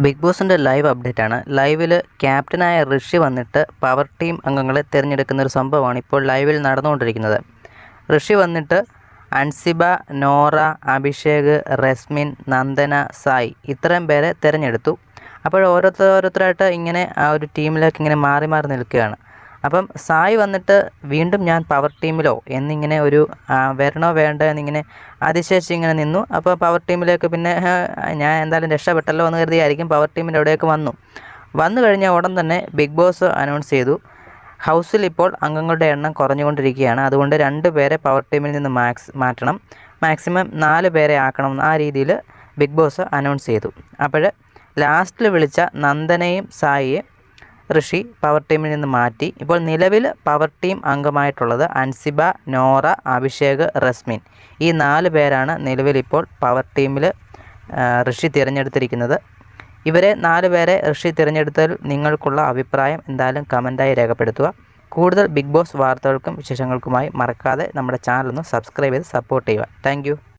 Big ബോസിൻ്റെ live update ആണ്. ലൈവിൽ ക്യാപ്റ്റനായ ഋഷി വന്നിട്ട് പവർ ടീം അംഗങ്ങളെ തിരഞ്ഞെടുക്കുന്ന ഒരു സംഭവമാണ് ഇപ്പോൾ ലൈവിൽ നടന്നുകൊണ്ടിരിക്കുന്നത്. ഋഷി വന്നിട്ട് അൻസിബ, നോറ, അഭിഷേക്, റസ്മിൻ, നന്ദന, സായി ഇത്രയും പേരെ തിരഞ്ഞെടുത്തു. അപ്പോൾ ഓരോരുത്തരായിട്ട് ഇങ്ങനെ ആ ഒരു ടീമിലേക്ക് ഇങ്ങനെ മാറി മാറി നിൽക്കുകയാണ്. അപ്പം സായി വന്നിട്ട് വീണ്ടും ഞാൻ പവർ ടീമിലോ എന്നിങ്ങനെ ഒരു വരണോ വേണ്ട എന്നിങ്ങനെ അതിശയിച്ച് ഇങ്ങനെ നിന്നു. അപ്പോൾ പവർ ടീമിലേക്ക് പിന്നെ ഞാൻ എന്തായാലും രക്ഷപ്പെട്ടല്ലോ എന്ന് കരുതിയായിരിക്കും പവർ ടീമിൻ്റെ അവിടേക്ക് വന്നു കഴിഞ്ഞ ഉടൻ തന്നെ ബിഗ് ബോസ് അനൗൺസ് ചെയ്തു, ഹൗസിൽ ഇപ്പോൾ അംഗങ്ങളുടെ എണ്ണം കുറഞ്ഞുകൊണ്ടിരിക്കുകയാണ്, അതുകൊണ്ട് 2 പേരെ പവർ ടീമിൽ നിന്ന് മാറ്റണം, മാക്സിമം 4 പേരെ ആക്കണം. ആ രീതിയിൽ ബിഗ് ബോസ് അനൗൺസ് ചെയ്തു. അപ്പോൾ ലാസ്റ്റിൽ വിളിച്ച നന്ദനയും സായിയെ ഋഷി പവർ ടീമിൽ നിന്ന് മാറ്റി. ഇപ്പോൾ നിലവിൽ പവർ ടീം അംഗമായിട്ടുള്ളത് അൻസിബ, നോറ, അഭിഷേക്, റസ്മിൻ ഈ 4 പേരാണ് നിലവിലിപ്പോൾ പവർ ടീമിൽ ഋഷി തിരഞ്ഞെടുത്തിരിക്കുന്നത്. ഇവരെ 4 പേരെ ഋഷി തിരഞ്ഞെടുത്തതിൽ നിങ്ങൾക്കുള്ള അഭിപ്രായം എന്തായാലും കമൻറ്റായി രേഖപ്പെടുത്തുക. കൂടുതൽ ബിഗ് ബോസ് വാർത്തകൾക്കും വിശേഷങ്ങൾക്കുമായി മറക്കാതെ നമ്മുടെ ചാനൽ ഒന്ന് സബ്സ്ക്രൈബ് ചെയ്ത് സപ്പോർട്ട് ചെയ്യുക. താങ്ക്